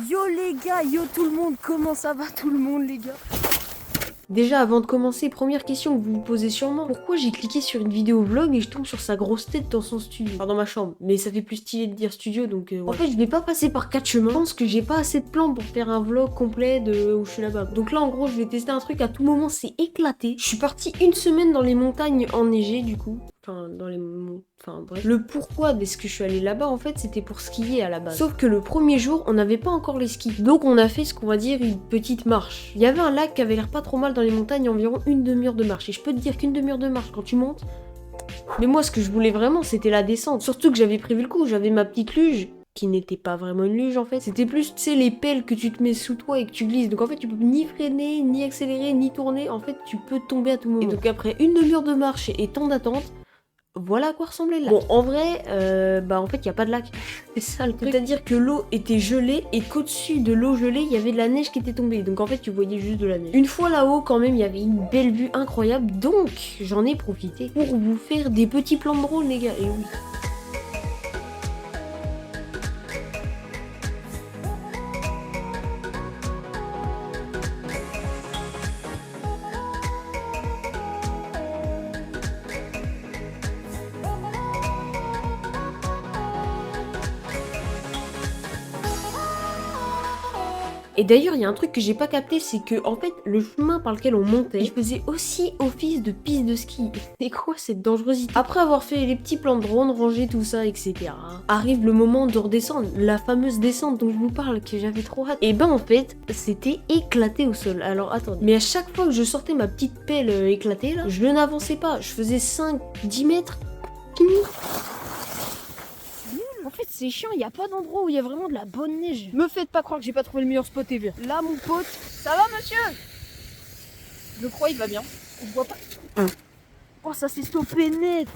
Yo les gars, yo tout le monde, comment ça va tout le monde les gars? Déjà, avant de commencer, première question que vous vous posez sûrement, pourquoi j'ai cliqué sur une vidéo vlog et je tombe sur sa grosse tête dans son studio? Enfin, dans ma chambre, mais ça fait plus stylé de dire studio, donc ouais. En fait, je vais pas passer par 4 chemins. Je pense que j'ai pas assez de plans pour faire un vlog complet de où je suis là-bas. Donc là, en gros, je vais tester un truc à tout moment, c'est éclaté. Je suis partie une semaine dans les montagnes enneigées, du coup. Enfin, Enfin, bref. Le pourquoi de ce que je suis allée là-bas, en fait, c'était pour skier à la base. Sauf que le premier jour, on n'avait pas encore les skis. Donc, on a fait ce qu'on va dire une petite marche. Il y avait un lac qui avait l'air pas trop mal dans les montagnes, environ une demi-heure de marche. Et je peux te dire qu'une demi-heure de marche, quand tu montes... Mais moi, ce que je voulais vraiment, c'était la descente. Surtout que j'avais prévu le coup. J'avais ma petite luge, qui n'était pas vraiment une luge, en fait. C'était plus, tu sais, les pelles que tu te mets sous toi et que tu glisses. Donc, en fait, tu peux ni freiner, ni accélérer, ni tourner. En fait, tu peux tomber à tout moment. Et donc, après une demi-heure de marche et tant d'attente, voilà à quoi ressemblait le lac. Bon, en vrai, en fait, il n'y a pas de lac. C'est ça le truc. C'est-à-dire que l'eau était gelée et qu'au-dessus de l'eau gelée, il y avait de la neige qui était tombée. Donc, en fait, tu voyais juste de la neige. Une fois là-haut, quand même, il y avait une belle vue incroyable. Donc, j'en ai profité pour vous faire des petits plans de drone, les gars. Et oui. Et d'ailleurs, il y a un truc que j'ai pas capté, c'est que en fait, le chemin par lequel on montait, il faisait aussi office de piste de ski. C'est quoi cette dangerosité? Après avoir fait les petits plans de drone, ranger tout ça, etc., arrive le moment de redescendre, la fameuse descente dont je vous parle, que j'avais trop hâte. Et ben en fait, c'était éclaté au sol. Alors attendez, mais à chaque fois que je sortais ma petite pelle éclatée là, je n'avançais pas. Je faisais 5-10 mètres, fini. En fait c'est chiant, il n'y a pas d'endroit où il y a vraiment de la bonne neige. Me faites pas croire que j'ai pas trouvé le meilleur spot ever. Là mon pote, ça va monsieur? Je crois il va bien. Je vois pas. Oh ça s'est stoppé net.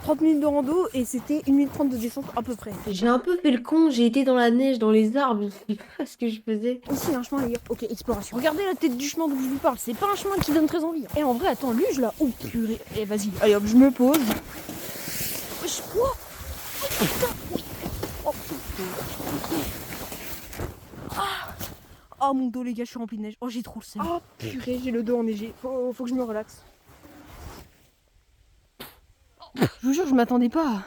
30 minutes de rando et c'était 1 minute 30 de descente à peu près. J'ai un peu fait le con, j'ai été dans la neige, dans les arbres, je sais pas ce que je faisais. Ici il y a un chemin les gars. Ok, exploration. Regardez la tête du chemin dont je vous parle, c'est pas un chemin qui donne très envie. Et en vrai attends, luge là. Oh purée. Eh vas-y, allez hop, je me pose. Wesh, quoi? Oh putain. Oh. Oh mon dos les gars, je suis rempli de neige. Oh j'ai trop le seum. Oh purée, j'ai le dos enneigé. Faut que je me relaxe. Je vous jure, je m'attendais pas à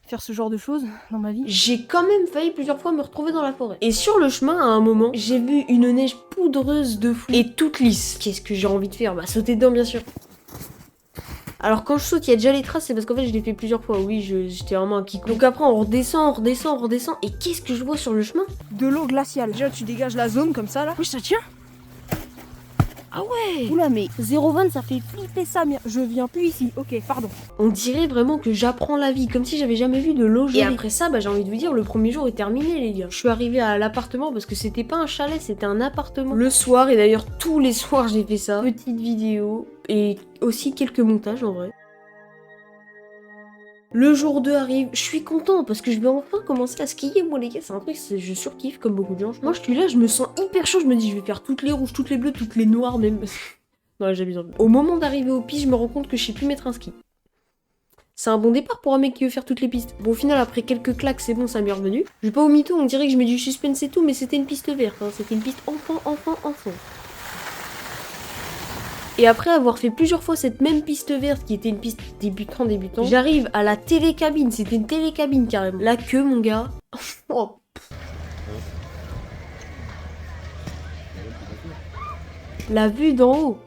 faire ce genre de choses dans ma vie. J'ai quand même failli plusieurs fois me retrouver dans la forêt. Et sur le chemin, à un moment, j'ai vu une neige poudreuse de fou et toute lisse. Qu'est-ce que j'ai envie de faire? Bah sauter dedans bien sûr. Alors quand je saute, il y a déjà les traces, c'est parce qu'en fait je l'ai fait plusieurs fois. Oui, j'étais vraiment un kick. Donc après on redescend. Et qu'est-ce que je vois sur le chemin? De l'eau glaciale. Déjà tu dégages la zone comme ça là. Oui ça tient. Ah ouais. Oula mais 0,20 ça fait flipper ça. Je viens plus ici. Ok, pardon. On dirait vraiment que j'apprends la vie, comme si j'avais jamais vu de l'eau gelée. Et après ça, j'ai envie de vous dire, le premier jour est terminé les gars. Je suis arrivée à l'appartement parce que c'était pas un chalet, c'était un appartement. Le soir, et d'ailleurs tous les soirs j'ai fait ça. Petite vidéo et aussi quelques montages en vrai. Le jour 2 arrive, je suis content parce que je vais enfin commencer à skier moi les gars, c'est un truc, je surkiffe comme beaucoup de gens. Moi je suis là, je me sens hyper chaud, je me dis je vais faire toutes les rouges, toutes les bleues, toutes les noires même. Non j'abuse un peu. Au moment d'arriver aux pistes, je me rends compte que je sais plus mettre un ski. C'est un bon départ pour un mec qui veut faire toutes les pistes. Bon au final après quelques claques c'est bon, ça m'est revenu. Je vais pas au mytho, on dirait que je mets du suspense et tout, mais c'était une piste verte, hein. C'était une piste enfant. Et après avoir fait plusieurs fois cette même piste verte qui était une piste débutant, j'arrive à la télécabine, c'était une télécabine carrément. La queue mon gars. Oh. La vue d'en haut.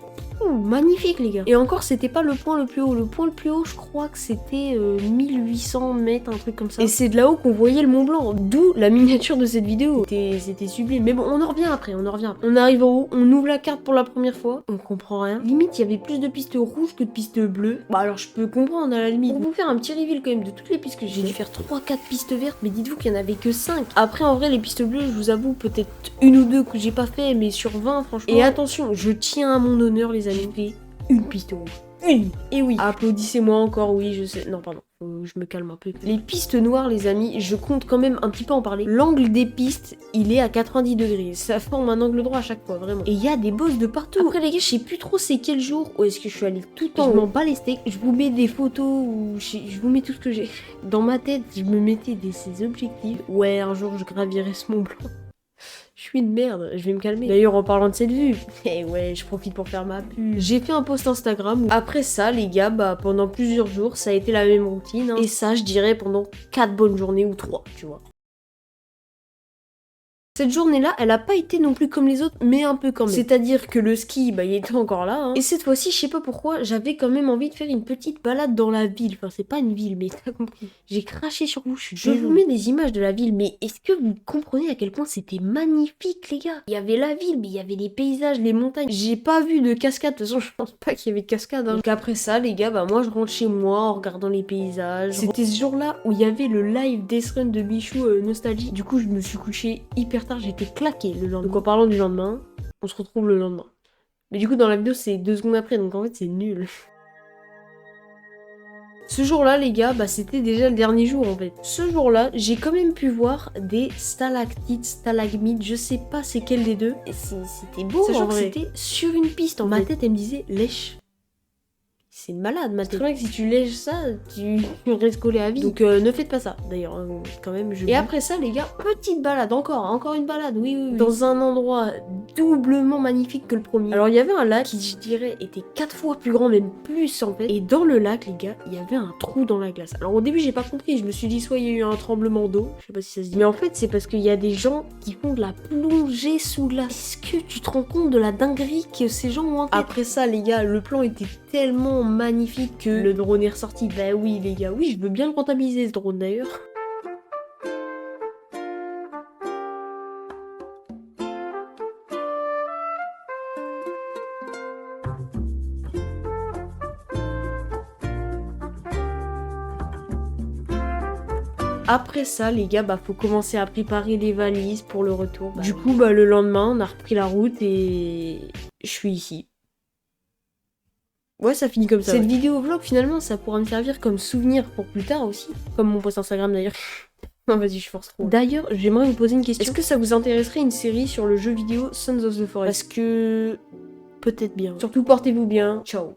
Ouh, magnifique les gars. Et encore c'était pas le point le plus haut. Le point le plus haut je crois que c'était 1800 mètres, un truc comme ça. Et c'est de là-haut qu'on voyait le Mont Blanc. D'où la miniature de cette vidéo. C'était sublime. Mais bon on en revient après, On arrive en haut, on ouvre la carte pour la première fois. On comprend rien. Limite il y avait plus de pistes rouges que de pistes bleues. Bah alors je peux comprendre à la limite. Pour vous faire un petit reveal quand même de toutes les pistes que j'ai dû faire 3-4 pistes vertes. Mais dites-vous qu'il y en avait que 5. Après en vrai les pistes bleues je vous avoue peut-être une ou deux que j'ai pas fait. Mais sur 20 franchement. Et attention je tiens à mon honneur les amis. J'ai fait une piste rouge. Une. Et oui. Applaudissez-moi encore, oui, je sais. Non, pardon. Faut que je me calme un peu. Les pistes noires, les amis, je compte quand même un petit peu en parler. L'angle des pistes, il est à 90 degrés. Ça forme un angle droit à chaque fois, vraiment. Et il y a des bosses de partout. Après, les gars, je sais plus trop c'est quel jour où est-ce que je suis allée tout en haut. Je m'en bats les steaks. Je vous mets des photos ou je vous mets tout ce que j'ai. Dans ma tête, je me mettais ces objectifs. Ouais, un jour, je gravirai ce Mont Blanc. suis une merde, je vais me calmer. D'ailleurs, en parlant de cette vue, eh ouais, je profite pour faire ma pub. J'ai fait un post Instagram. Après ça, les gars, bah pendant plusieurs jours, ça a été la même routine. Hein. Et ça, je dirais pendant 4 bonnes journées ou 3, tu vois. Cette journée-là, elle a pas été non plus comme les autres, mais un peu quand même. C'est-à-dire que le ski, bah il était encore là. Hein. Et cette fois-ci, je sais pas pourquoi, j'avais quand même envie de faire une petite balade dans la ville. Enfin, c'est pas une ville, mais t'as compris. J'ai craché sur vous, je vous mets des images de la ville, mais est-ce que vous comprenez à quel point c'était magnifique, les gars? Il y avait la ville, mais il y avait les paysages, les montagnes. J'ai pas vu de cascade, de toute façon, je pense pas qu'il y avait de cascade. Hein. Donc après ça, les gars, bah moi je rentre chez moi en regardant les paysages. C'était ce jour-là où il y avait le live Death Run de Bichou Nostalgie. Du coup, je me suis couché hyper tard, j'étais claqué le lendemain. Donc en parlant du lendemain, on se retrouve le lendemain. Mais du coup dans la vidéo c'est 2 secondes après, donc en fait c'est nul. Ce jour-là les gars, bah c'était déjà le dernier jour en fait. Ce jour-là, j'ai quand même pu voir des stalactites, stalagmites, je sais pas c'est quel des deux. Et c'était beau en vrai. C'était sur une piste en fait. Ma tête elle me disait lèche. C'est une malade, ma tête. C'est vrai que si tu lèches ça, tu restes collé à vie. Donc ne faites pas ça, d'ailleurs, hein, quand même. Et après ça, les gars, petite balade, encore une balade, oui. Dans un endroit doublement magnifique que le premier. Alors il y avait un lac qui, je dirais, était 4 fois plus grand, même plus en fait. Et dans le lac, les gars, il y avait un trou dans la glace. Alors au début, j'ai pas compris, je me suis dit soit il y a eu un tremblement d'eau, je sais pas si ça se dit. Mais en fait, c'est parce qu'il y a des gens qui font de la plongée sous glace. Est-ce que tu te rends compte de la dinguerie que ces gens ont en tête? Après ça, les gars, le plan était tellement magnifique que le drone est ressorti. Bah oui les gars, oui je veux bien le rentabiliser ce drone d'ailleurs. Après ça les gars, bah faut commencer à préparer les valises pour le retour. Du coup bah le lendemain on a repris la route et je suis ici. Ouais, ça finit comme ça. Cette vidéo vlog, finalement, ça pourra me servir comme souvenir pour plus tard aussi. Comme mon post Instagram d'ailleurs. Non, vas-y, je force trop. D'ailleurs, j'aimerais vous poser une question. Est-ce que ça vous intéresserait une série sur le jeu vidéo Sons of the Forest? Parce que... peut-être bien. Surtout, portez-vous bien. Ciao.